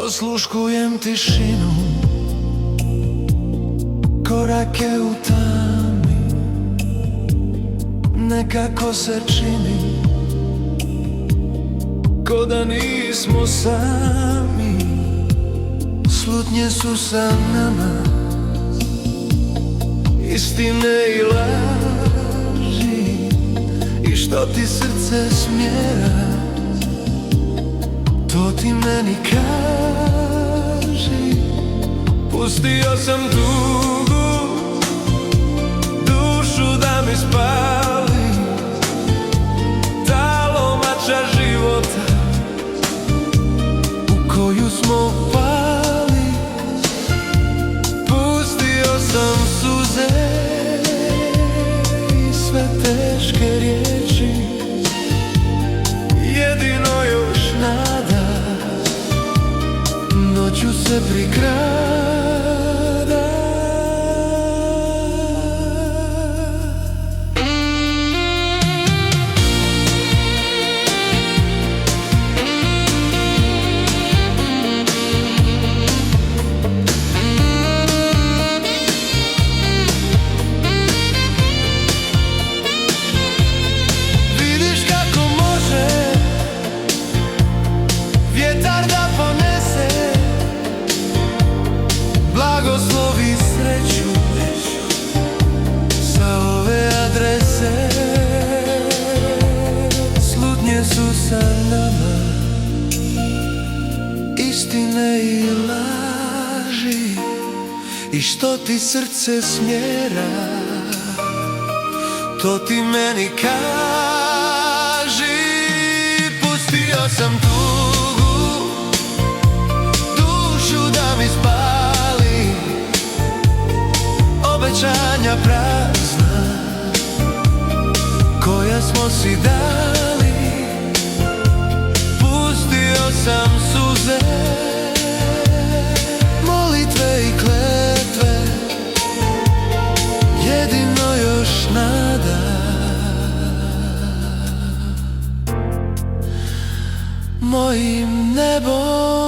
Osluškujem tišinu, korake u tami, nekako se čini ko da nismo sami. Slutnje su sa nama, istine i laži, i što ti srce smjera, to ti meni kaži. Pustio sam tugu, dušu da mi spali, talomača života u koju smo pali. Pustio sam suze i sve teške riječi, jedino još nada noću se prikrada. Vidiš kako može vjetar da ponese blagoslov i sreću sa ove adrese. Slutnje su sa nama, istine i laži, i što ti srce smjera, to ti meni kaži. Pustio sam tugu, dušu da mi spali, obećanja prazna koja smo si dali. Pustio sam suze, molitve i kletve, jedino još nada. Mojim nebom